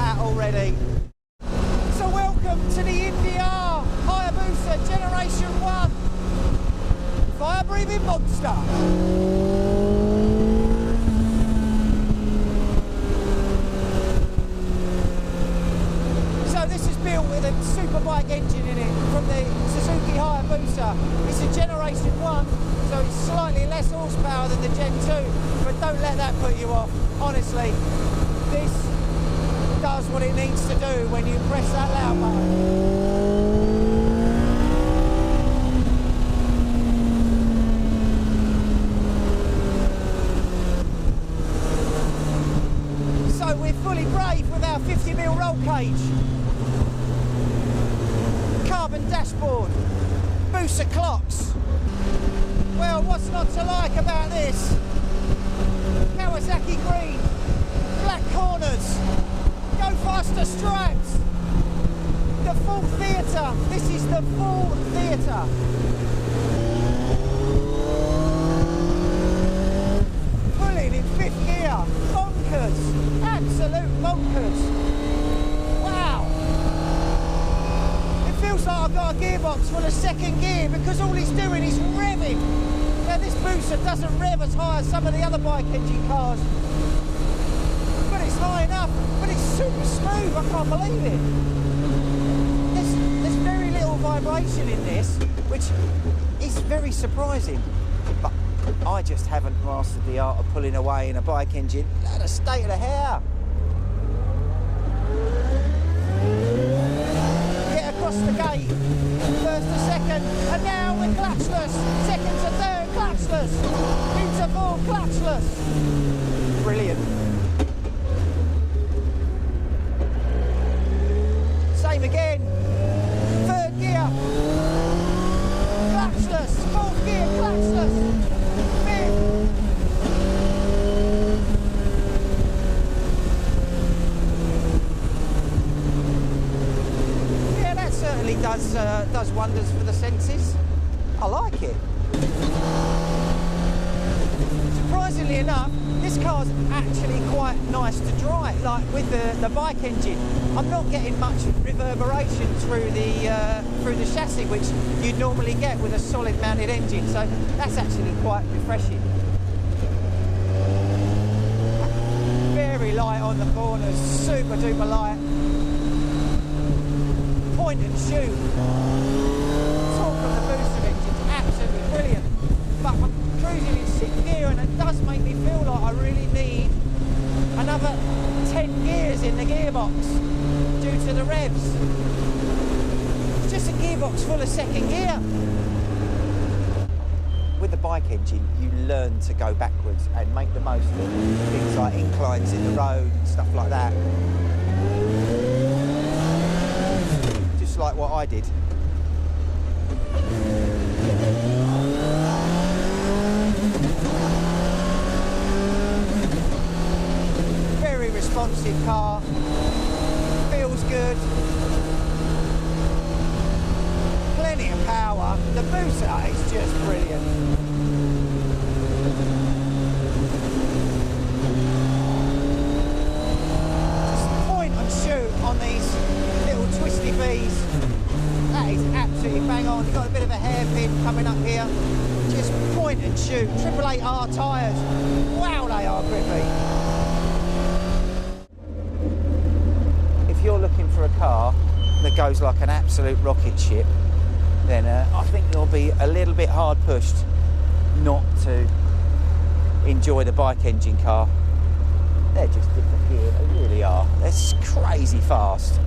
at already. So welcome to the India Hayabusa Generation 1 fire-breathing monster. So this is built with a superbike engine in it from the Suzuki Hayabusa. It's a Generation 1, so it's slightly less horsepower than the Gen 2, but don't let that put you off. Honestly, this does what it needs to do when you press that loud button. So we're fully brave with our 50mm roll cage, carbon dashboard, Busa clocks. Well, what's not to like about this? Kawasaki green, black corners, go faster stripes, the full theatre. This is the full theatre. Pulling in 5th gear, bonkers, absolute bonkers. Wow. It feels like I've got a gearbox full of 2nd gear because all it's doing is revving. Now this Busa doesn't rev as high as some of the other bike engine cars, but it's high enough, but it's super smooth. I can't believe it. There's very little vibration in this, which is very surprising, but I just haven't mastered the art of pulling away in a bike engine at a state of the hair. Get across the gate, 1st to 2nd, and now we're clutchless, 2nd to 3rd, clutchless, into 4th, clutchless. Brilliant. Same again, 3rd gear, clutchless, 4th gear, clutchless, 5th. Yeah, that certainly does wonders for the senses. I like it. Surprisingly enough, this car's actually quite nice to drive. Like with the bike engine, I'm not getting much reverberation through the chassis, which you'd normally get with a solid mounted engine. So that's actually quite refreshing. Very light on the corners, super duper light. Point and shoot. Torque on the Busa engine's absolutely brilliant. But I'm cruising in 6th gear and it does make me feel like I really need another 10 gears in the gearbox due to the revs. It's just a gearbox full of 2nd gear. With the bike engine, you learn to go backwards and make the most of things like inclines in the road and stuff like that. Just like what I did. Very responsive car, feels good, plenty of power. The Busa is just brilliant. Just point and shoot on these little twisty V's. That is absolutely bang on. You've got a bit of a hairpin coming up here. Just point and shoot. 888R tyres. Wow, they are grippy. If you're looking for a car that goes like an absolute rocket ship, then I think you'll be a little bit hard pushed not to enjoy the bike engine car. They're just different gear, they really are. They're crazy fast.